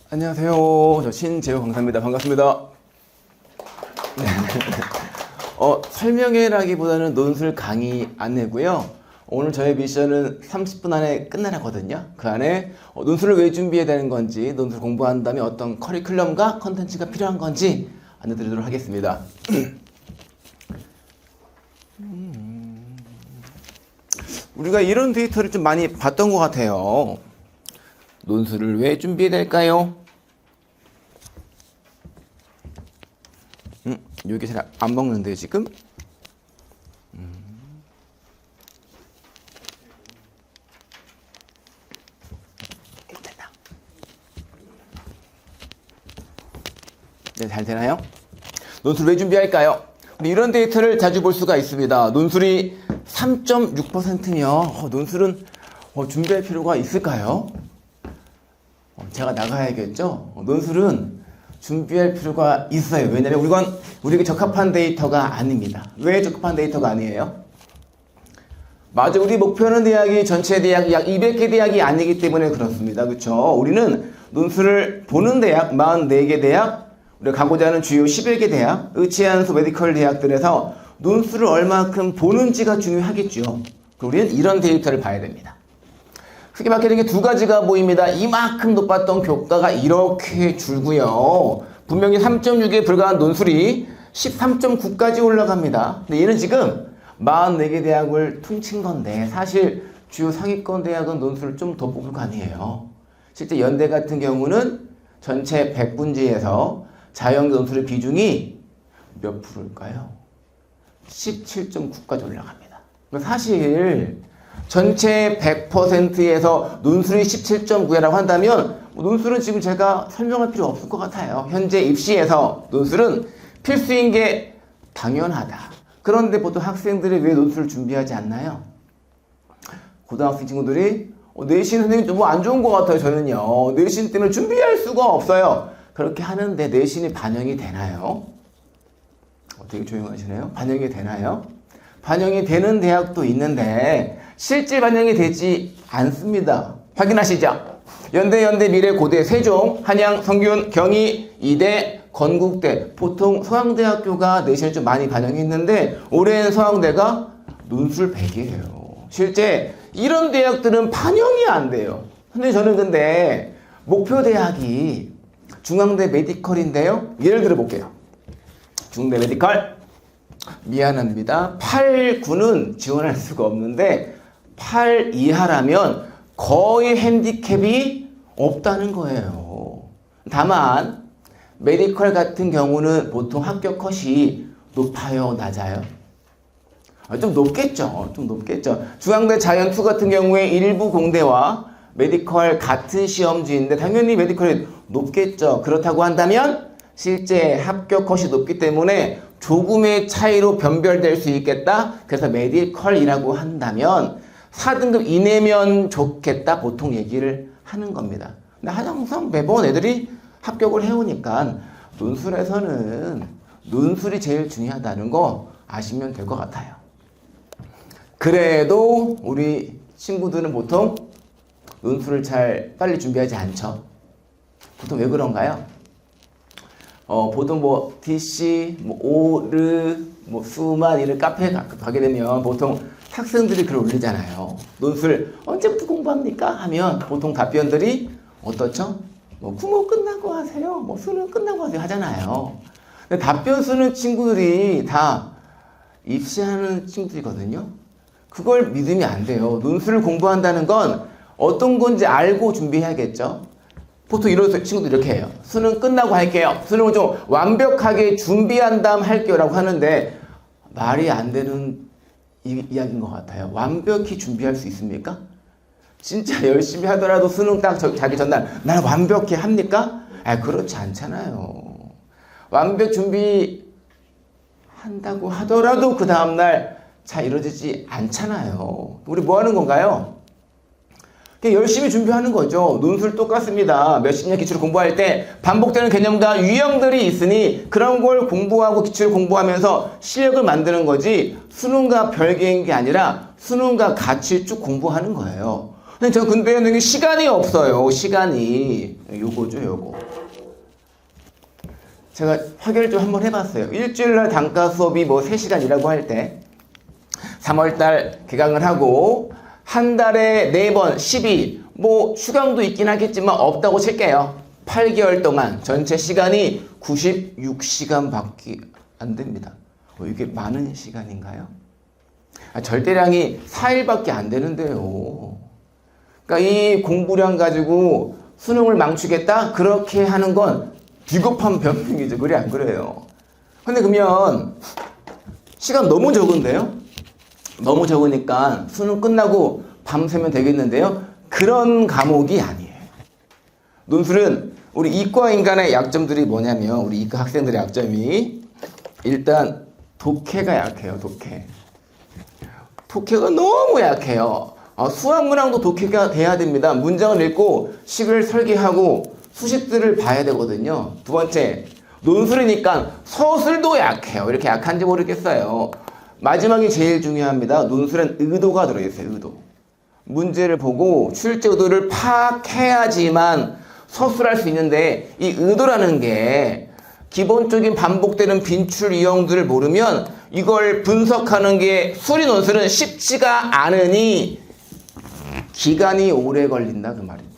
안녕하세요. 저 신재호 강사입니다. 반갑습니다. 설명회라기보다는 논술 강의 안내고요. 오늘 저의 미션은 30분 안에 끝나라거든요. 그 안에 논술을 왜 준비해야 되는 건지, 논술 공부한 다음에 어떤 커리큘럼과 컨텐츠가 필요한 건지 안내드리도록 하겠습니다. 우리가 이런 데이터를 좀 많이 봤던 것 같아요. 논술을 왜 준비해야 될까요? 여기 잘 안 먹는데요, 지금? 됐다. 네, 잘 되나요? 논술 왜 준비할까요? 우리 이런 데이터를 자주 볼 수가 있습니다. 논술이 3.6%면 논술은 준비할 필요가 있을까요? 제가 나가야겠죠? 논술은 준비할 필요가 있어요. 왜냐면 우리에게 적합한 데이터가 아닙니다. 왜 적합한 데이터가 아니에요? 맞아, 우리 목표는 대학이 전체 대학 약 200개 대학이 아니기 때문에 그렇습니다. 그렇죠? 우리는 논술을 보는 대학 44개 대학, 우리가 가고자 하는 주요 11개 대학, 의치안수 메디컬 대학들에서 논술을 얼마큼 보는지가 중요하겠죠. 우리는 이런 데이터를 봐야 됩니다. 크게 밝혀진 게 두 가지가 보입니다. 이만큼 높았던 교과가 이렇게 줄고요. 분명히 3.6에 불과한 논술이 13.9까지 올라갑니다. 근데 얘는 지금 44개 대학을 퉁친 건데 사실 주요 상위권 대학은 논술을 좀 더 뽑을 거 아니에요. 실제 연대 같은 경우는 전체 100분지에서 자연계 논술의 비중이 몇 프로일까요? 17.9까지 올라갑니다. 사실 전체 100%에서 논술이 17.9라고 한다면 논술은 지금 제가 설명할 필요 없을 것 같아요. 현재 입시에서 논술은 필수인 게 당연하다. 그런데 보통 학생들이 왜 논술을 준비하지 않나요? 고등학생 친구들이 내신 선생님 좀 안 좋은 것 같아요. 저는요. 내신 때문에 준비할 수가 없어요. 그렇게 하는데 내신이 반영이 되나요? 되게 조용하시네요. 반영이 되나요? 반영이 되는 대학도 있는데 실제 반영이 되지 않습니다. 확인하시죠? 연대, 미래, 고대, 세종, 한양, 성균, 경희, 이대, 건국대. 보통 서양대학교가 내신을 좀 많이 반영이 있는데 올해는 서양대가 논술 100이에요. 실제 이런 대학들은 반영이 안 돼요. 근데 저는 근데 목표 대학이 중앙대 메디컬인데요. 예를 들어 볼게요. 중대 메디컬. 미안합니다. 8, 9는 지원할 수가 없는데 8 이하라면 거의 핸디캡이 없다는 거예요. 다만 메디컬 같은 경우는 보통 합격 컷이 높아요, 낮아요? 좀 높겠죠. 좀 높겠죠. 중앙대 자연2 같은 경우에 일부 공대와 메디컬 같은 시험지인데 당연히 메디컬이 높겠죠. 그렇다고 한다면 실제 합격 컷이 높기 때문에 조금의 차이로 변별될 수 있겠다. 그래서 메디컬이라고 한다면 4등급 이내면 좋겠다. 보통 얘기를 하는 겁니다. 근데 항상 매번 애들이 합격을 해오니까 논술에서는 논술이 제일 중요하다는 거 아시면 될 것 같아요. 그래도 우리 친구들은 보통 논술을 잘 빨리 준비하지 않죠. 보통 왜 그런가요? 보통 DC, 오르, 수만 이런 카페에 가게 되면 보통 학생들이 글을 올리잖아요. 논술 언제부터 공부합니까? 하면 보통 답변들이 어떻죠? 구모 끝나고 하세요. 수능 끝나고 하세요. 하잖아요. 근데 답변 쓰는 친구들이 다 입시하는 친구들이거든요. 그걸 믿으면 안 돼요. 논술을 공부한다는 건 어떤 건지 알고 준비해야겠죠. 보통 이런 친구들 이렇게 해요. 수능 끝나고 할게요. 수능을 좀 완벽하게 준비한 다음 할게요 라고 하는데 말이 안 되는 이야기인 것 같아요. 완벽히 준비할 수 있습니까? 진짜 열심히 하더라도 수능 딱 자기 전날 나는 완벽히 합니까? 그렇지 않잖아요. 완벽 준비한다고 하더라도 그 다음날 잘 이루어지지 않잖아요. 우리 뭐 하는 건가요? 열심히 준비하는 거죠. 논술 똑같습니다. 몇십 년 기출을 공부할 때 반복되는 개념과 유형들이 있으니 그런 걸 공부하고 기출을 공부하면서 실력을 만드는 거지 수능과 별개인 게 아니라 수능과 같이 쭉 공부하는 거예요. 근데 시간이 없어요. 시간이. 요거죠, 요거. 제가 확인을 좀 한번 해봤어요. 일주일날 단과 수업이 뭐 3시간이라고 할 때 3월달 개강을 하고 한 달에 4번 12, 뭐 휴강도 있긴 하겠지만 없다고 칠게요. 8개월 동안 전체 시간이 96시간밖에 안 됩니다. 이게 많은 시간인가요? 절대량이 4일밖에 안 되는데요. 그러니까 이 공부량 가지고 수능을 망치겠다? 그렇게 하는 건 비겁한 변명이죠. 그래 안 그래요? 근데 그러면 시간 너무 적은데요? 너무 적으니까 수능 끝나고 밤새면 되겠는데요? 그런 과목이 아니에요. 논술은 우리 이과 인간의 약점들이 뭐냐면 우리 이과 학생들의 약점이 일단 독해가 약해요. 독해가 너무 약해요. 수학 문항도 독해가 돼야 됩니다. 문장을 읽고 식을 설계하고 수식들을 봐야 되거든요. 두 번째, 논술이니까 서술도 약해요. 이렇게 약한지 모르겠어요. 마지막이 제일 중요합니다. 논술엔 의도가 들어있어요. 의도. 문제를 보고 출제 의도를 파악해야지만 서술할 수 있는데 이 의도라는 게 기본적인 반복되는 빈출 유형들을 모르면 이걸 분석하는 게 수리 논술은 쉽지가 않으니 기간이 오래 걸린다 그 말입니다.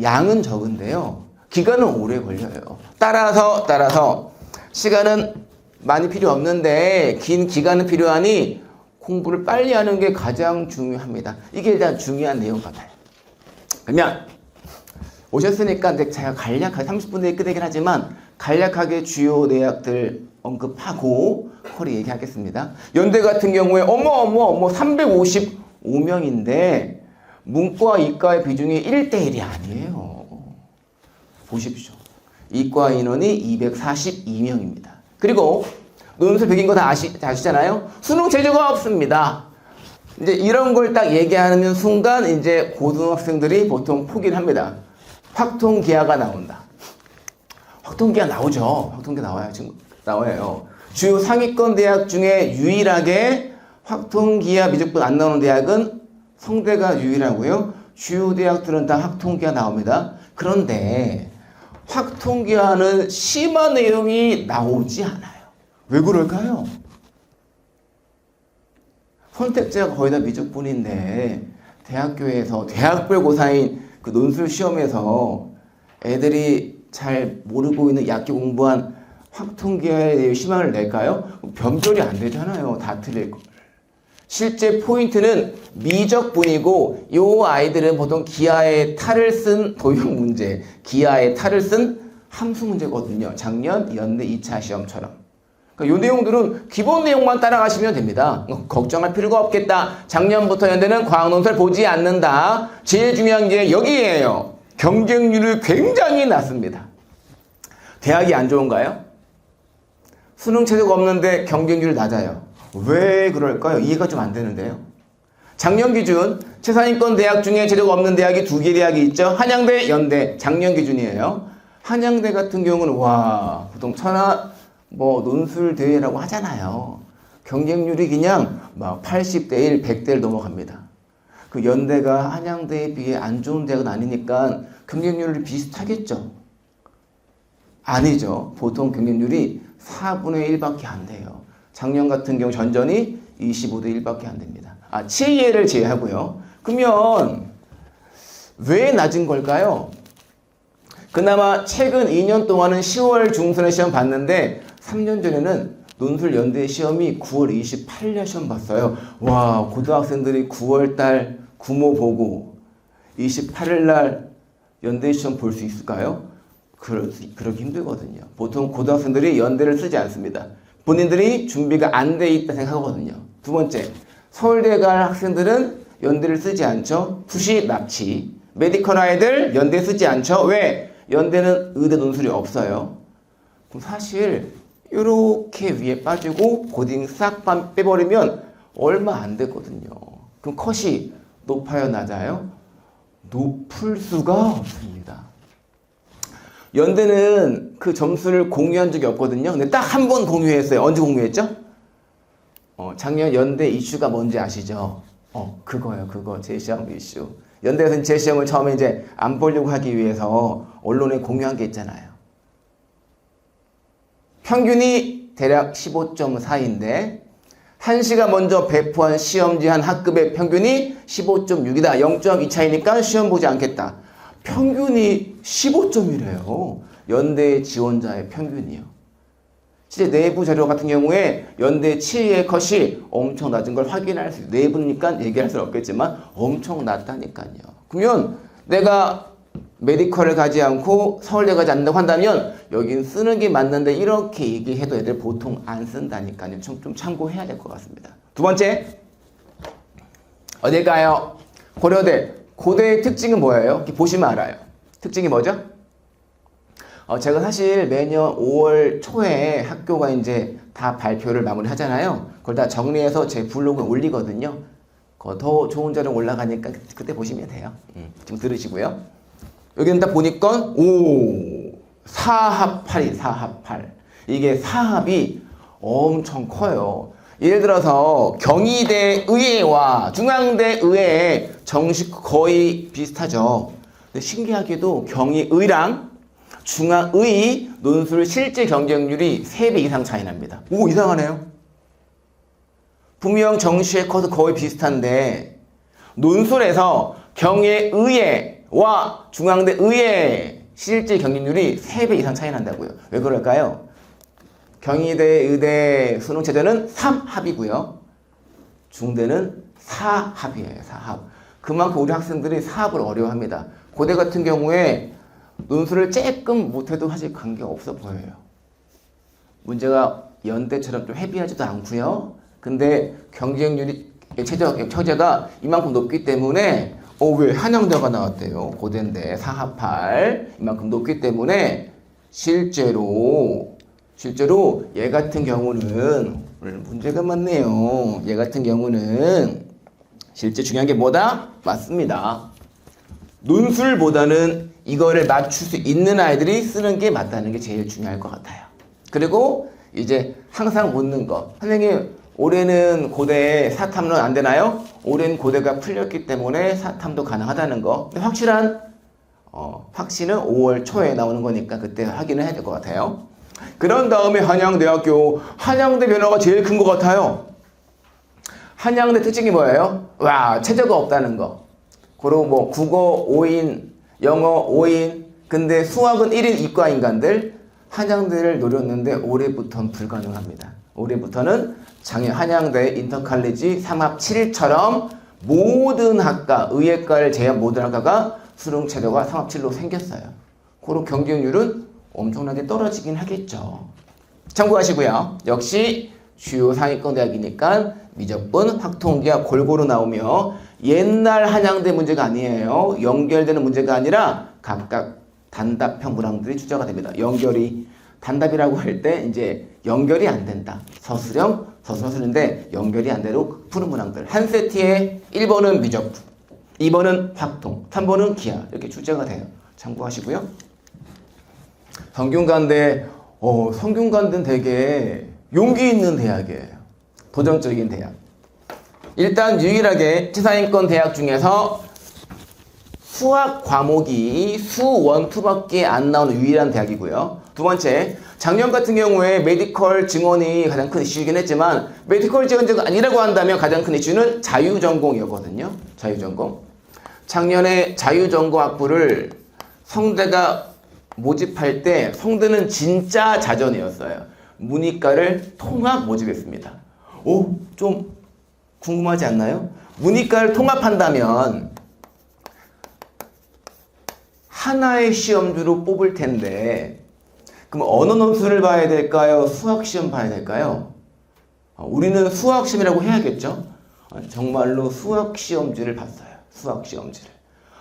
양은 적은데요. 기간은 오래 걸려요. 따라서 시간은 많이 필요 없는데 긴 기간은 필요하니 공부를 빨리 하는 게 가장 중요합니다. 이게 일단 중요한 내용 같아요. 그러면 오셨으니까 제가 간략하게 30분 내에 끝내긴 하지만 간략하게 주요 내역들 언급하고 허리 얘기하겠습니다. 연대 같은 경우에 어머 355명인데 문과 이과의 비중이 1대1이 아니에요. 보십시오. 이과 인원이 242명입니다. 그리고 논술 100인 거 다 아시잖아요. 수능 재주가 없습니다. 이제 이런 걸 딱 얘기하는 순간 이제 고등학생들이 보통 포기를 합니다. 확통기하가 나온다. 확통기하 나오죠. 확통기하 나와요. 지금 나와요. 주요 상위권 대학 중에 유일하게 확통기하 미적분 안 나오는 대학은 성대가 유일하고요. 주요 대학들은 다 확통기하 나옵니다. 그런데 확통기하는 심화 내용이 나오지 않아요. 왜 그럴까요? 선택지가 거의 다 미적분인데 대학교에서 대학별 고사인 그 논술 시험에서 애들이 잘 모르고 있는 약기 공부한 확통기하의 심화를 낼까요? 변별이 안 되잖아요. 다 틀릴 걸. 실제 포인트는 미적분이고 요 아이들은 보통 기하의 탈을 쓴 도형 문제, 기하의 탈을 쓴 함수 문제거든요. 작년 연대 2차 시험처럼. 그러니까 요 내용들은 기본 내용만 따라가시면 됩니다. 걱정할 필요가 없겠다. 작년부터 연대는 과학논술 보지 않는다. 제일 중요한 게 여기에요. 경쟁률이 굉장히 낮습니다. 대학이 안 좋은가요? 수능 체제가 없는데 경쟁률이 낮아요. 왜 그럴까요? 이해가 좀 안 되는데요. 작년 기준 최상위권 대학 중에 제도가 없는 대학이 2개 대학이 있죠. 한양대, 연대. 작년 기준이에요. 한양대 같은 경우는 보통 천하 논술 대회라고 하잖아요. 경쟁률이 그냥 막 80대 1, 100대 1 넘어갑니다. 그 연대가 한양대에 비해 안 좋은 대학은 아니니까 경쟁률이 비슷하겠죠. 아니죠. 보통 경쟁률이 4분의 1밖에 안 돼요. 작년 같은 경우 전전이 25대 1밖에 안 됩니다. 치예를 제외하고요. 그러면 왜 낮은 걸까요? 그나마 최근 2년 동안은 10월 중순에 시험 봤는데 3년 전에는 논술 연대 시험이 9월 28일 시험 봤어요. 고등학생들이 9월달 구모 보고 28일 날 연대 시험 볼 수 있을까요? 그러기 힘들거든요. 보통 고등학생들이 연대를 쓰지 않습니다. 본인들이 준비가 안 돼 있다 생각하거든요. 두 번째, 서울대 갈 학생들은 연대를 쓰지 않죠. 수시 납치. 메디컬 아이들 연대 쓰지 않죠. 왜? 연대는 의대 논술이 없어요. 그럼 사실 이렇게 위에 빠지고 고딩 싹 빼버리면 얼마 안 되거든요. 그럼 컷이 높아요, 낮아요? 높을 수가 없습니다. 연대는 그 점수를 공유한 적이 없거든요. 근데 딱 한 번 공유했어요. 언제 공유했죠? 작년 연대 이슈가 뭔지 아시죠? 그거요. 그거. 제시험 이슈. 연대에서는 제시험을 처음에 이제 안 보려고 하기 위해서 언론에 공유한 게 있잖아요. 평균이 대략 15.4인데 1시가 먼저 배포한 시험지 한 학급의 평균이 15.6이다. 0.2 차이니까 시험 보지 않겠다. 평균이 15점이래요. 연대 지원자의 평균이요. 실제 내부 자료 같은 경우에 연대 7의 컷이 엄청 낮은 걸 확인할 수 있어요. 내부니까 얘기할 수는 없겠지만 엄청 낮다니까요. 그러면 내가 메디컬을 가지 않고 서울대 가지 않는다고 한다면 여긴 쓰는 게 맞는데 이렇게 얘기해도 애들 보통 안 쓴다니까요. 좀 참고해야 될 것 같습니다. 두 번째, 어딜까요? 고려대. 고대의 특징은 뭐예요? 이렇게 보시면 알아요. 특징이 뭐죠? 제가 사실 매년 5월 초에 학교가 이제 다 발표를 마무리 하잖아요. 그걸 다 정리해서 제 블로그에 올리거든요. 더 좋은 자료 올라가니까 그때 보시면 돼요. 지금 들으시고요. 여기는 딱 보니까 4합 8이 4합 8. 이게 4합이 엄청 커요. 예를 들어서 경희대 의예와 중앙대 의예의 정식 거의 비슷하죠. 근데 신기하게도 경희의랑 중앙의 논술 실제 경쟁률이 3배 이상 차이 납니다. 이상하네요. 분명 정시의 컷도 거의 비슷한데 논술에서 경희의와 중앙대 의의 실제 경쟁률이 3배 이상 차이 난다고요. 왜 그럴까요? 경희대 의대 수능 체제는 3합이고요. 중대는 4합이에요. 4합. 그만큼 우리 학생들이 4합을 어려워합니다. 고대 같은 경우에 논술을 조금 못해도 사실 관계없어 보여요. 문제가 연대처럼 좀 헤비하지도 않고요. 근데 경쟁률이 처제가 이만큼 높기 때문에 왜 한양대가 나왔대요. 고대인데 4합 8 이만큼 높기 때문에 실제로 얘 같은 경우는 오늘 문제가 많네요. 얘 같은 경우는 실제 중요한 게 뭐다? 맞습니다. 논술보다는 이거를 맞출 수 있는 아이들이 쓰는 게 맞다는 게 제일 중요할 것 같아요. 그리고 이제 항상 묻는 거. 선생님, 올해는 고대에 사탐론 안 되나요? 올해는 고대가 풀렸기 때문에 사탐도 가능하다는 거. 근데 확실한 확신은 5월 초에 나오는 거니까 그때 확인을 해야 될 것 같아요. 그런 다음에 한양대학교. 한양대 변화가 제일 큰 것 같아요. 한양대 특징이 뭐예요? 체제가 없다는 거. 그리고 뭐 국어 5인, 영어 5인, 근데 수학은 1인 이과 인간들. 한양대를 노렸는데 올해부터는 불가능합니다. 올해부터는 작년 한양대 인터칼리지 3합 7일처럼 모든 학과, 의예과를 제외한 모든 학과가 수능 체제가 3합 7로 생겼어요. 그런 경쟁률은 엄청나게 떨어지긴 하겠죠. 참고하시고요. 역시 주요 상위권 대학이니까 미적분, 확통기가 골고루 나오며 옛날 한양대 문제가 아니에요. 연결되는 문제가 아니라 각각 단답형 문항들이 출제가 됩니다. 연결이 단답이라고 할 때 이제 연결이 안 된다. 서술인데 연결이 안 되도록 푸는 문항들. 한 세트에 1번은 미적분, 2번은 확통, 3번은 기하 이렇게 출제가 돼요. 참고하시고요. 성균관대, 성균관대는 되게 용기 있는 대학이에요. 도전적인 대학. 일단 유일하게 최상위권 대학 중에서 수학 과목이 수 1, 2밖에 안 나오는 유일한 대학이고요. 두 번째, 작년 같은 경우에 메디컬 증원이 가장 큰 이슈이긴 했지만 메디컬 증원제가 아니라고 한다면 가장 큰 이슈는 자유전공이었거든요. 자유전공. 작년에 자유전공 학부를 성대가 모집할 때 성대는 진짜 자전이었어요. 문이과를 통합 모집했습니다. 좀 궁금하지 않나요? 문이과를 통합한다면 하나의 시험주로 뽑을 텐데 그럼 언어 논술을 봐야 될까요? 수학 시험 봐야 될까요? 우리는 수학 시험이라고 해야겠죠? 정말로 수학 시험지를 봤어요. 수학 시험지를.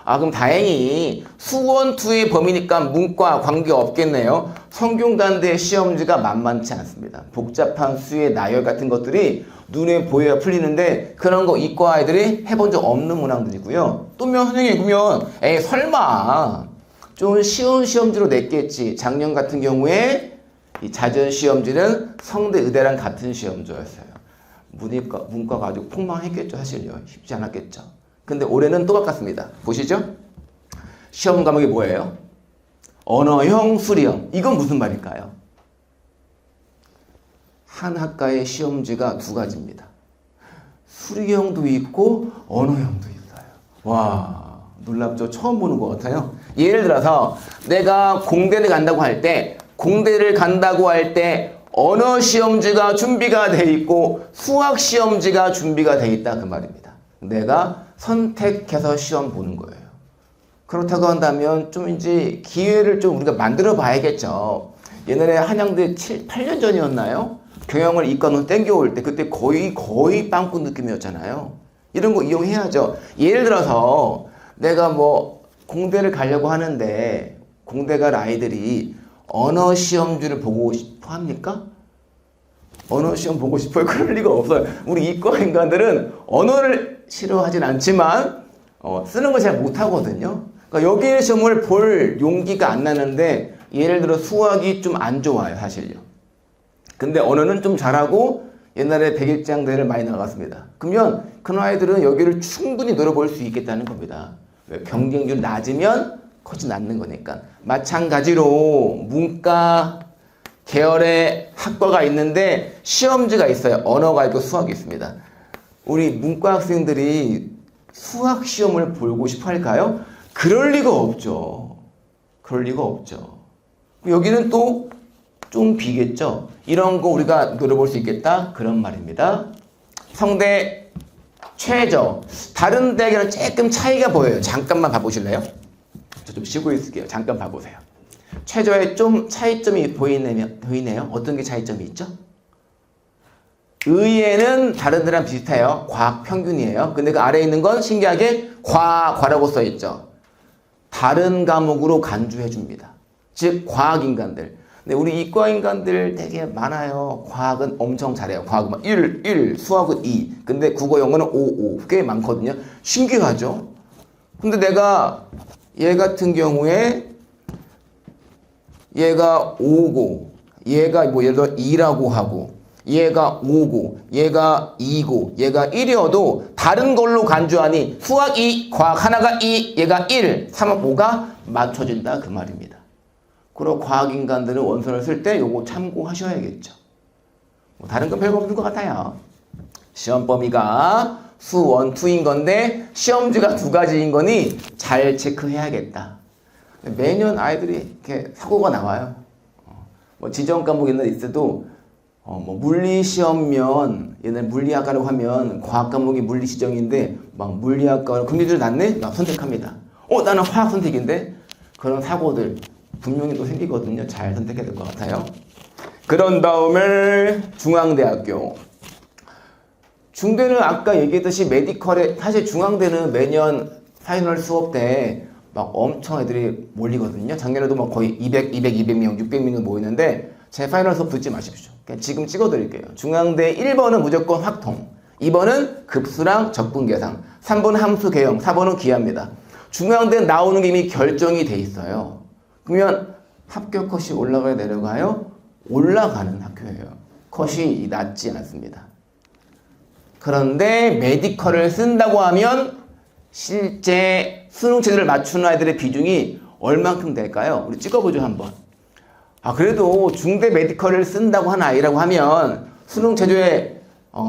그럼 다행히 수원 2의 범위니까 문과 관계 없겠네요. 성균관대 시험지가 만만치 않습니다. 복잡한 수의 나열 같은 것들이 눈에 보여야 풀리는데 그런 거 이과 아이들이 해본 적 없는 문항들이고요. 또면 선생님 그러면 설마 좀 쉬운 시험지로 냈겠지. 작년 같은 경우에 이 자전 시험지는 성대 의대랑 같은 시험지였어요. 문과가 아주 폭망했겠죠. 사실요. 쉽지 않았겠죠. 근데 올해는 또 바꿨습니다. 보시죠. 시험 과목이 뭐예요? 언어형, 수리형. 이건 무슨 말일까요? 한 학과의 시험지가 두 가지입니다. 수리형도 있고 언어형도 있어요. 와, 놀랍죠? 처음 보는 것 같아요. 예를 들어서 내가 공대를 간다고 할 때 언어 시험지가 준비가 돼 있고 수학 시험지가 준비가 돼 있다 그 말입니다. 내가 선택해서 시험 보는 거예요. 그렇다고 한다면 좀 이제 기회를 좀 우리가 만들어 봐야겠죠. 옛날에 한양대 8년 전이었나요? 경영을 이과로 땡겨올 때 그때 거의 빵꾸 느낌이었잖아요. 이런 거 이용해야죠. 예를 들어서 내가 뭐 공대를 가려고 하는데 공대 갈 아이들이 언어 시험지를 보고 싶어 합니까? 언어 시험 보고 싶어요? 그럴 리가 없어요. 우리 이과 인간들은 언어를 싫어하진 않지만 쓰는 걸 잘 못하거든요. 그러니까 여기에 시험을 볼 용기가 안 나는데 예를 들어 수학이 좀 안 좋아요. 사실요. 근데 언어는 좀 잘하고 옛날에 백일장대를 많이 나갔습니다. 그러면 그런 아이들은 여기를 충분히 노려볼 수 있겠다는 겁니다. 왜? 경쟁률이 낮으면 커지 않는 거니까. 마찬가지로 문과 계열의 학과가 있는데 시험지가 있어요. 언어가 있고 수학이 있습니다. 우리 문과 학생들이 수학 시험을 보고 싶어 할까요? 그럴 리가 없죠. 그럴 리가 없죠. 여기는 또 좀 비겠죠. 이런 거 우리가 노려볼 수 있겠다. 그런 말입니다. 성대 최저. 다른 대학에는 조금 차이가 보여요. 잠깐만 봐보실래요? 저 좀 쉬고 있을게요. 잠깐 봐보세요. 최저에 좀 차이점이 보이네요. 어떤 게 차이점이 있죠? 의예는 다른 데랑 비슷해요. 과학 평균이에요. 근데 그 아래에 있는 건 신기하게 과라고 써있죠. 다른 과목으로 간주해 줍니다. 즉 과학 인간들. 근데 우리 이과 인간들 되게 많아요. 과학은 엄청 잘해요. 과학은 1, 수학은 2. 근데 국어 영어는 5. 꽤 많거든요. 신기하죠? 근데 내가 얘 같은 경우에 얘가 5고 얘가 뭐 예를 들어 2라고 하고 얘가 5고 얘가 2고 얘가 1이어도 다른 걸로 간주하니 수학 2, 과학 하나가 2, 얘가 1, 3, 5가 맞춰진다 그 말입니다. 그리고 과학인간들은 원서를 쓸 때 요거 참고하셔야겠죠. 뭐 다른 건 별거 없는 것 같아요. 시험 범위가 수 1, 2인 건데 시험지가 두 가지인 거니 잘 체크해야겠다. 매년 아이들이 이렇게 사고가 나와요. 뭐 지정 과목 옛날에 있어도 뭐 물리 시험면 옛날 물리학과라고 하면 과학 과목이 물리 지정인데 막 물리학과 금리들 낮네? 막 선택합니다. 나는 화학 선택인데 그런 사고들 분명히 또 생기거든요. 잘 선택해야 될 것 같아요. 그런 다음에 중앙대학교. 중대는 아까 얘기했듯이 메디컬에 사실 중앙대는 매년 파이널 수업 때 막 엄청 애들이 몰리거든요. 작년에도 막 거의 200명, 600명 모이는데 제 파이널 수업 듣지 마십시오. 그냥 지금 찍어드릴게요. 중앙대 1번은 무조건 확통, 2번은 급수랑 적분 계산, 3번은 함수 개형, 4번은 기하입니다. 중앙대는 나오는 게 이미 결정이 돼 있어요. 그러면 합격 컷이 올라가요, 내려가요? 올라가는 학교예요. 컷이 낮지 않습니다. 그런데 메디컬을 쓴다고 하면 실제 수능 체제를 맞추는 아이들의 비중이 얼만큼 될까요? 우리 찍어보죠 한번. 그래도 중대 메디컬을 쓴다고 하는 아이라고 하면 수능 체제에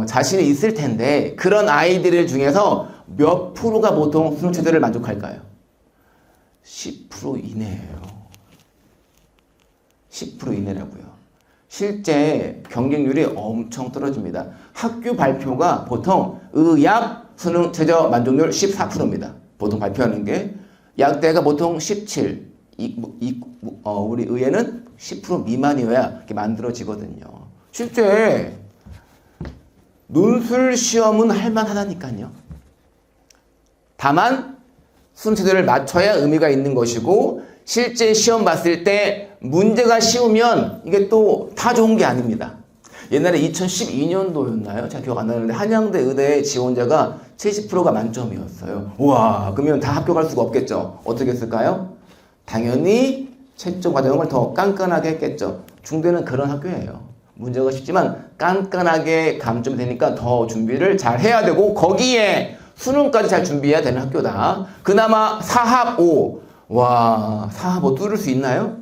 자신이 있을 텐데 그런 아이들 중에서 몇 프로가 보통 수능 체제를 만족할까요? 10% 이내예요. 10% 이내라고요. 실제 경쟁률이 엄청 떨어집니다. 학교 발표가 보통 의학 수능 최저 만족률 14%입니다. 보통 발표하는 게 약대가 보통 17, 우리 의예는 10% 미만이어야 이렇게 만들어지거든요. 실제 논술 시험은 할만하다니까요. 다만 수능 체제를 맞춰야 의미가 있는 것이고 실제 시험 봤을 때 문제가 쉬우면 이게 또 다 좋은 게 아닙니다. 옛날에 2012년도였나요? 제가 기억 안 나는데 한양대 의대 지원자가 70%가 만점이었어요. 우와, 그러면 다 합격할 수가 없겠죠. 어떻게 했을까요? 당연히 채점 과정을 더 깐깐하게 했겠죠. 중대는 그런 학교예요. 문제가 쉽지만 깐깐하게 감점이 되니까 더 준비를 잘 해야 되고 거기에 수능까지 잘 준비해야 되는 학교다. 그나마 4합 5. 와, 4합 5 뚫을 수 있나요?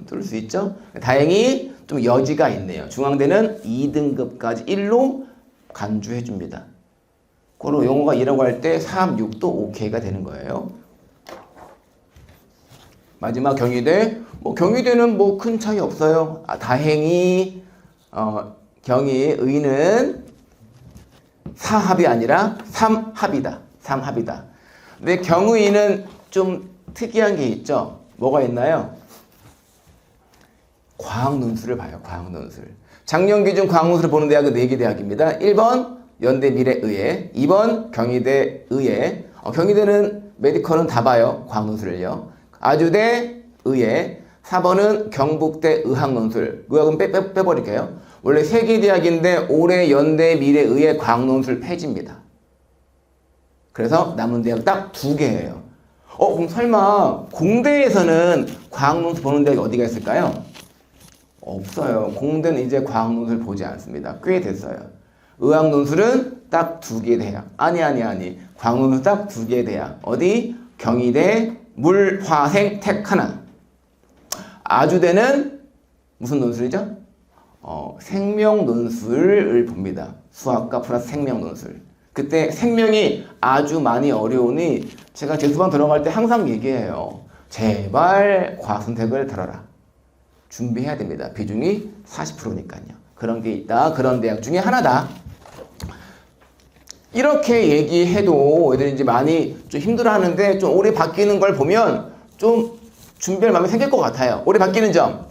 뚫을 수 있죠? 다행히 좀 여지가 있네요. 중앙대는 2등급까지 1로 간주해 줍니다. 그리고 용어가 2라고 할 때 4합 6도 오케이가 되는 거예요. 마지막 경희대. 경희대는 큰 차이 없어요. 다행히 경희의는 4합이 아니라 3합이다. 3합이다. 근데 경의는 좀 특이한 게 있죠. 뭐가 있나요? 과학논술을 봐요. 과학논술. 작년 기준 과학논술을 보는 대학은 4개 대학입니다. 1번 연대미래의예, 2번 경희대의예. 경희대는 메디컬은 다 봐요. 과학논술을요. 아주대 의예, 4번은 경북대 의학논술. 의학은 빼버릴게요. 원래 3개 대학인데 올해 연대미래의예 과학논술 폐지입니다. 그래서 남은 대학 딱 2개예요. 그럼 설마 공대에서는 과학논술 보는 대학이 어디가 있을까요? 없어요. 공대는 이제 과학논술 보지 않습니다. 꽤 됐어요. 의학논술은 딱 2개 대학. 아니. 과학논술 딱 2개 대학. 어디? 경희대 물화생 택 하나. 아주대는 무슨 논술이죠? 생명논술을 봅니다. 수학과 플러스 생명논술. 그때 생명이 아주 많이 어려우니 제가 재수반 들어갈 때 항상 얘기해요. 제발 과학 선택을 들어라. 준비해야 됩니다. 비중이 40%니까요. 그런 게 있다. 그런 대학 중에 하나다. 이렇게 얘기해도 애들이 이제 많이 좀 힘들어하는데 좀 오래 바뀌는 걸 보면 좀 준비할 마음이 생길 것 같아요. 오래 바뀌는 점.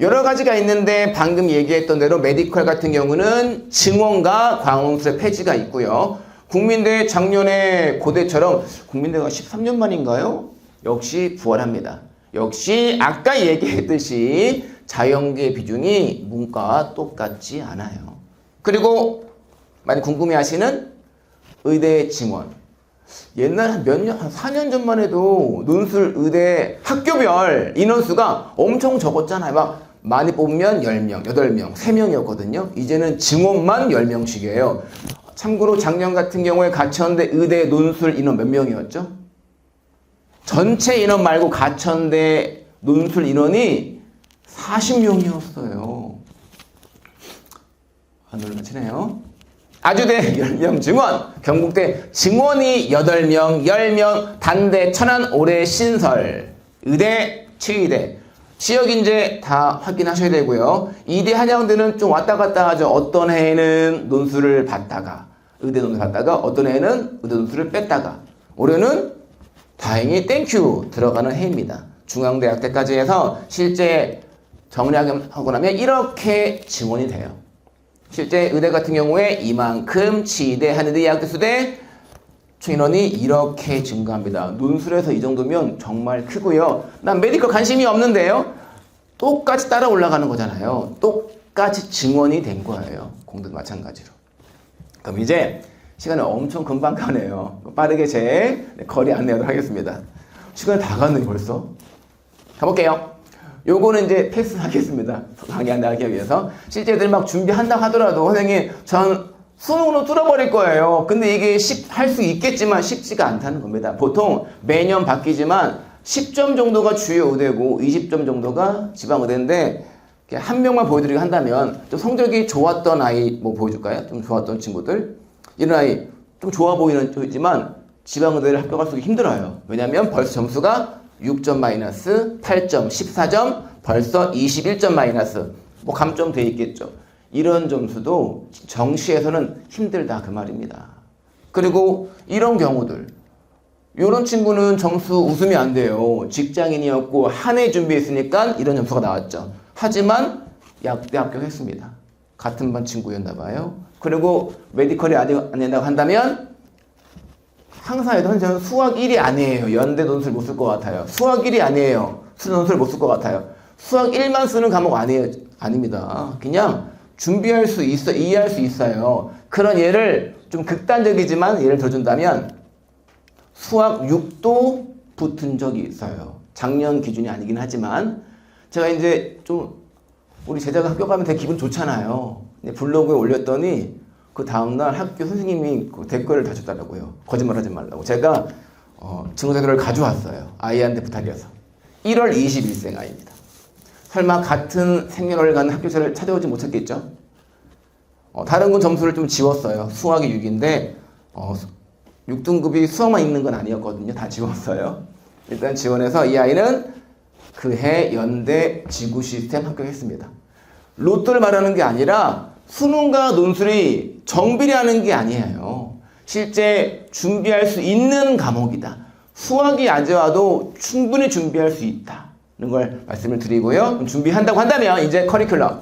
여러 가지가 있는데 방금 얘기했던 대로 메디컬 같은 경우는 증원과 과학논술의 폐지가 있고요. 국민대 작년에 고대처럼 국민대가 13년 만인가요? 역시 부활합니다. 역시 아까 얘기했듯이 자연계 비중이 문과와 똑같지 않아요. 그리고 많이 궁금해하시는 의대 증원. 옛날 한 4년 전만 해도 논술 의대 학교별 인원수가 엄청 적었잖아요. 막 많이 뽑으면 10명, 8명, 3명이었거든요. 이제는 증원만 10명씩이에요. 참고로 작년 같은 경우에 가천대 의대 논술 인원 몇 명이었죠? 전체 인원 말고 가천대 논술 인원이 40명이었어요. 안 올라치네요. 아주대 10명 증원, 경북대 증원이 8명, 10명, 단대, 천안, 올해 신설, 의대, 치의대. 지역 인재 다 확인하셔야 되고요. 이대 한양대는 좀 왔다 갔다 하죠. 어떤 해에는 논술을 받다가 의대 논술 받다가 어떤 해에는 의대 논술을 뺐다가 올해는 다행히 땡큐 들어가는 해입니다. 중앙대학 때까지 해서 실제 정리하고 나면 이렇게 증원이 돼요. 실제 의대 같은 경우에 이만큼, 치의대, 한의대, 의학교수대 총인원이 이렇게 증가합니다. 논술에서 이 정도면 정말 크고요. 난 메디컬 관심이 없는데요. 똑같이 따라 올라가는 거잖아요. 똑같이 증원이 된 거예요. 공대도 마찬가지로. 그럼 이제 시간이 엄청 금방 가네요. 빠르게 제 거리 안내하도록 하겠습니다. 시간이 다 갔네 벌써. 가볼게요. 요거는 이제 패스하겠습니다. 강의 안내하기 위해서. 실제들 막 준비한다고 하더라도 선생님 전 수능으로 뚫어버릴 거예요. 근데 이게 할 수 있겠지만 쉽지가 않다는 겁니다. 보통 매년 바뀌지만 10점 정도가 주요 의대고 20점 정도가 지방 의대인데 한 명만 보여드리게 한다면 좀 성적이 좋았던 아이 뭐 보여줄까요? 좀 좋았던 친구들. 이런 아이 좀 좋아 보이는 쪽이지만 지방 의대를 합격할 수 힘들어요. 왜냐면 벌써 점수가 6점 마이너스, 8점, 14점, 벌써 21점 마이너스. 뭐 감점 돼 있겠죠. 이런 점수도 정시에서는 힘들다 그 말입니다. 그리고 이런 경우들. 이런 친구는 점수 웃으면 안 돼요. 직장인이었고 한 해 준비했으니까 이런 점수가 나왔죠. 하지만 약대 합격했습니다. 같은 반 친구였나 봐요. 그리고 메디컬이 안 된다고 한다면 항상 해도 저는 수학 1이 아니에요. 연대 논술 못 쓸 것 같아요. 수학 1이 아니에요. 수능 논술 못 쓸 것 같아요. 수학 1만 쓰는 과목 아닙니다. 그냥 준비할 수 있어, 이해할 수 있어요. 그런 예를 좀 극단적이지만 예를 들어준다면 수학 6도 붙은 적이 있어요. 작년 기준이 아니긴 하지만 제가 이제 좀 우리 제자가 학교 가면 되게 기분 좋잖아요. 근데 블로그에 올렸더니 그 다음날 학교 선생님이 그 댓글을 다셨더라고요. 거짓말하지 말라고. 제가 증거자료를 가져왔어요. 아이한테 부탁해서. 1월 21생 아이입니다. 설마 같은 생년월일 학교생을 찾아오지 못했겠죠? 다른 건 점수를 좀 지웠어요. 수학이 6인데 6등급이 수학만 있는 건 아니었거든요. 다 지웠어요. 일단 지원해서 이 아이는 그해 연대 지구 시스템 합격했습니다. 로또를 말하는 게 아니라 수능과 논술이 정비례하는 게 아니에요. 실제 준비할 수 있는 과목이다. 수학이 안 좋아도 충분히 준비할 수 있다는 걸 말씀을 드리고요. 준비한다고 한다면 이제 커리큘럼.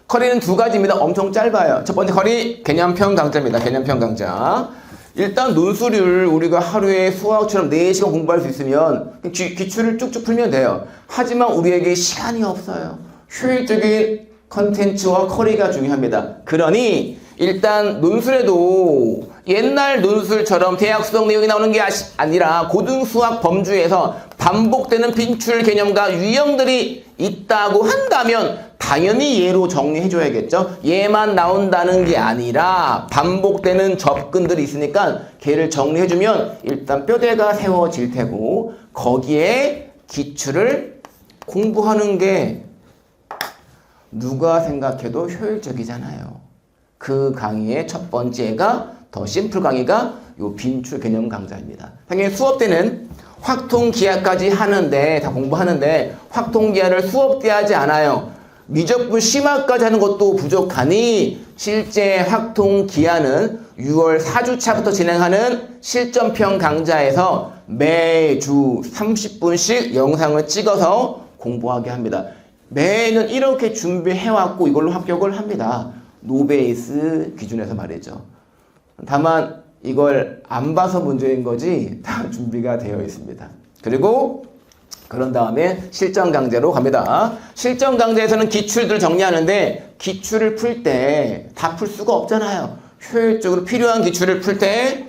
커리는 두 가지입니다. 엄청 짧아요. 첫 번째 커리 개념편 강좌입니다. 개념편 강좌. 일단 논술을 우리가 하루에 수학처럼 4시간 공부할 수 있으면 기출을 쭉쭉 풀면 돼요. 하지만 우리에게 시간이 없어요. 효율적인 컨텐츠와 커리가 중요합니다. 그러니 일단 논술에도 옛날 논술처럼 대학 수학 내용이 나오는 게 아니라 고등수학 범주에서 반복되는 빈출 개념과 유형들이 있다고 한다면 당연히 얘로 정리해줘야겠죠. 얘만 나온다는 게 아니라 반복되는 접근들이 있으니까 걔를 정리해주면 일단 뼈대가 세워질 테고 거기에 기출을 공부하는 게 누가 생각해도 효율적이잖아요. 그 강의의 첫 번째가 더 심플 강의가 요 빈출 개념 강좌입니다. 당연히 수업 때는 확통기하까지 하는데 다 공부하는데 확통기하를 수업 때 하지 않아요. 미적분 심화까지 하는 것도 부족하니 실제 확통기하는 6월 4주차부터 진행하는 실전편 강좌에서 매주 30분씩 영상을 찍어서 공부하게 합니다. 매년 이렇게 준비해왔고 이걸로 합격을 합니다. 노베이스 기준에서 말이죠. 다만 이걸 안 봐서 문제인 거지 다 준비가 되어 있습니다. 그리고 그런 다음에 실전 강좌로 갑니다. 실전 강좌에서는 기출들을 정리하는데 기출을 풀 때 다 풀 수가 없잖아요. 효율적으로 필요한 기출을 풀 때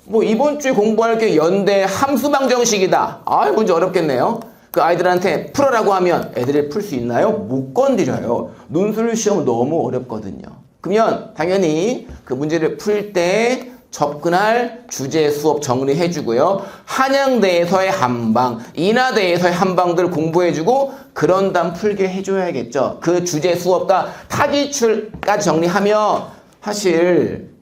뭐 이번 주에 공부할 게 연대 함수방정식이다. 문제 어렵겠네요. 그 아이들한테 풀어라고 하면 애들이 풀 수 있나요? 못 건드려요. 논술 시험 너무 어렵거든요. 그러면 당연히 그 문제를 풀 때 접근할 주제 수업 정리해주고요. 한양대에서의 한방, 인하대에서의 한방들 공부해주고 그런 다음 풀게 해줘야겠죠. 그 주제 수업과 타기출까지 정리하면 사실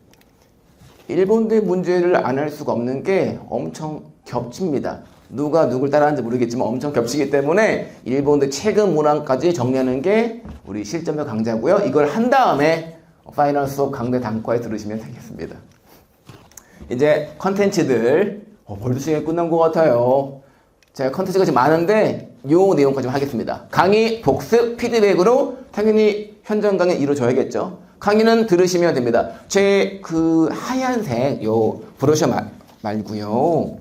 일본대 문제를 안 할 수가 없는 게 엄청 겹칩니다. 누가 누굴 따라하는지 모르겠지만 엄청 겹치기 때문에 일본대 최근 문항까지 정리하는 게 우리 실전형 강좌고요. 이걸 한 다음에 파이널 수업 강대 단과에 들으시면 되겠습니다. 이제 컨텐츠들 벌써 시간이 끝난 것 같아요. 제가 컨텐츠가 지금 많은데 요 내용까지 하겠습니다. 강의, 복습, 피드백으로 당연히 현장 강의 이루어져야겠죠. 강의는 들으시면 됩니다. 제 그 하얀색 요 브로셔 말고요.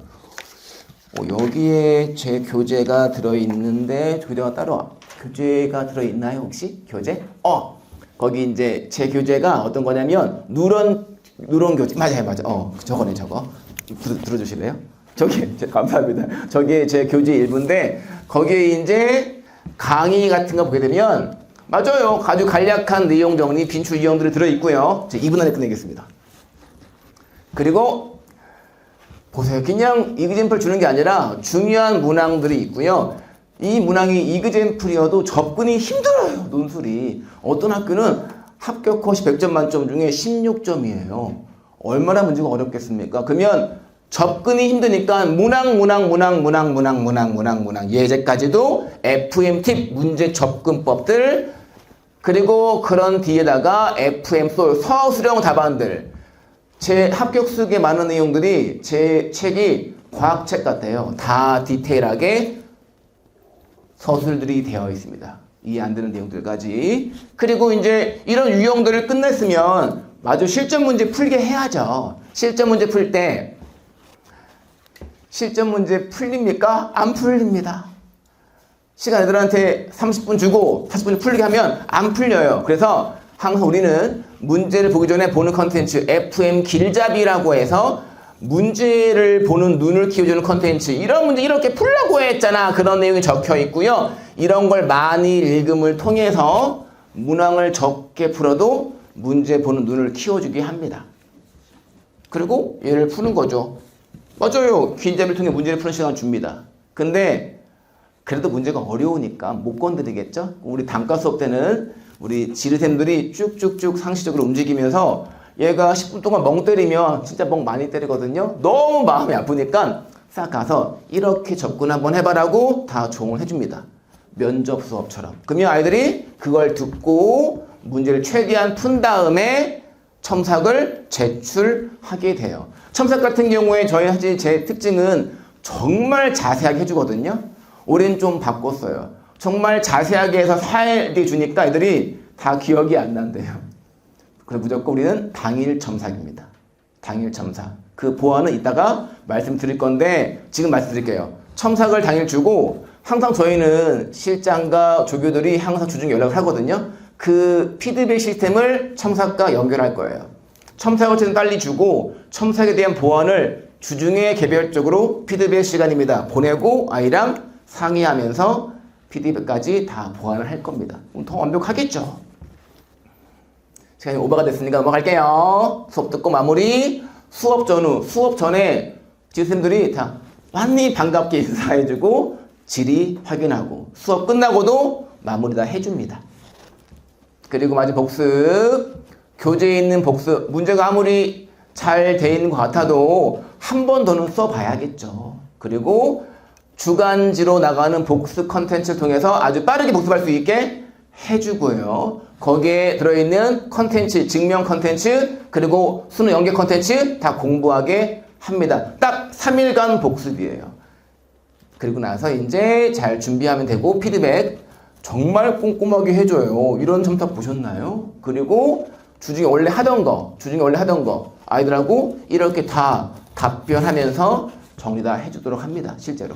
여기에 제 교재가 들어있는데 교재가 들어있나요 혹시? 교재? 거기 이제 제 교재가 어떤 거냐면 누런 교재. 맞아요. 저거네 저거. 들어주실래요? 감사합니다. 저게 제 교재 일부인데 거기에 이제 강의 같은 거 보게 되면 맞아요. 아주 간략한 내용 정리, 빈출 유형들이 들어있고요. 제 2분 안에 끝내겠습니다. 그리고 보세요. 그냥 이그젠플 주는 게 아니라 중요한 문항들이 있고요. 이 문항이 이그젠플이어도 접근이 힘들어요. 논술이. 어떤 학교는 합격 컷이 100점 만점 중에 16점이에요. 얼마나 문제가 어렵겠습니까? 그러면 접근이 힘드니까 문항 예제까지도 FM 팁 문제 접근법들 그리고 그런 뒤에다가 FM 솔 서술형 답안들 제 합격 수에 많은 내용들이 제 책이 과학책 같아요. 다 디테일하게 서술들이 되어 있습니다. 이해 안 되는 내용들까지. 그리고 이제 이런 유형들을 끝냈으면 마저 실전 문제 풀게 해야죠. 실전 문제 풀 때 실전 문제 풀립니까? 안 풀립니다. 시간 애들한테 30분 주고 40분 풀리게 하면 안 풀려요. 그래서 항상 우리는 문제를 보기 전에 보는 컨텐츠 FM 길잡이라고 해서 문제를 보는 눈을 키워주는 컨텐츠, 이런 문제 이렇게 풀라고 했잖아. 그런 내용이 적혀 있고요. 이런 걸 많이 읽음을 통해서 문항을 적게 풀어도 문제 보는 눈을 키워주게 합니다. 그리고 얘를 푸는 거죠. 맞아요. 퀴즈를 통해 문제를 푸는 시간을 줍니다. 근데 그래도 문제가 어려우니까 못 건드리겠죠? 우리 단과 수업 때는 우리 지르샘들이 쭉쭉쭉 상시적으로 움직이면서 얘가 10분 동안 멍 때리면 진짜 멍 많이 때리거든요. 너무 마음이 아프니까 싹 가서 이렇게 접근 한번 해봐라고 다 조언을 해줍니다. 면접 수업처럼. 그러면 아이들이 그걸 듣고 문제를 최대한 푼 다음에 첨삭을 제출하게 돼요. 첨삭 같은 경우에 저희 사실 제 특징은 정말 자세하게 해주거든요. 올해는 좀 바꿨어요. 정말 자세하게 해서 4일 뒤에 주니까 애들이 다 기억이 안 난대요. 그래서 무조건 우리는 당일 첨삭입니다. 당일 첨삭. 그 보완은 이따가 말씀드릴 건데 지금 말씀드릴게요. 첨삭을 당일 주고 항상 저희는 실장과 조교들이 항상 주중에 연락을 하거든요. 그 피드백 시스템을 첨삭과 연결할 거예요. 첨삭을 저는 빨리 주고 첨삭에 대한 보완을 주중에 개별적으로 피드백 시간입니다. 보내고 아이랑 상의하면서 피드백까지 다 보완을 할 겁니다. 그럼 더 완벽하겠죠. 시간이 오버가 됐으니까 넘어갈게요. 수업 듣고 마무리. 수업 전후, 수업 전에 지선생님들이 다 완전히 반갑게 인사해주고 질의 확인하고 수업 끝나고도 마무리 다 해줍니다. 그리고 마지막 복습. 교재에 있는 복습. 문제가 아무리 잘 돼 있는 것 같아도 한 번 더는 써봐야겠죠. 그리고 주간지로 나가는 복습 컨텐츠를 통해서 아주 빠르게 복습할 수 있게 해주고요. 거기에 들어있는 컨텐츠, 증명 컨텐츠, 그리고 수능 연계 컨텐츠 다 공부하게 합니다. 딱 3일간 복습이에요. 그리고 나서 이제 잘 준비하면 되고 피드백 정말 꼼꼼하게 해줘요. 이런 첨삭 보셨나요? 그리고 주중에 원래 하던 거 아이들하고 이렇게 다 답변하면서 정리 다 해주도록 합니다. 실제로.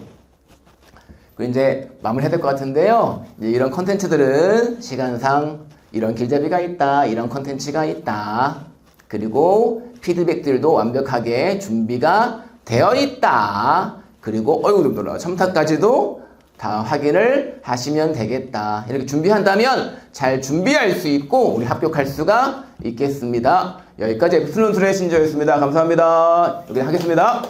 그리고 이제 마무리해야 될 것 같은데요. 이제 이런 컨텐츠들은 시간상 이런 길잡이가 있다. 이런 컨텐츠가 있다. 그리고 피드백들도 완벽하게 준비가 되어 있다. 그리고 좀 놀라워. 첨삭까지도 다 확인을 하시면 되겠다. 이렇게 준비한다면 잘 준비할 수 있고 우리 합격할 수가 있겠습니다. 여기까지 수능 수련의 신조였습니다. 감사합니다. 여기 하겠습니다.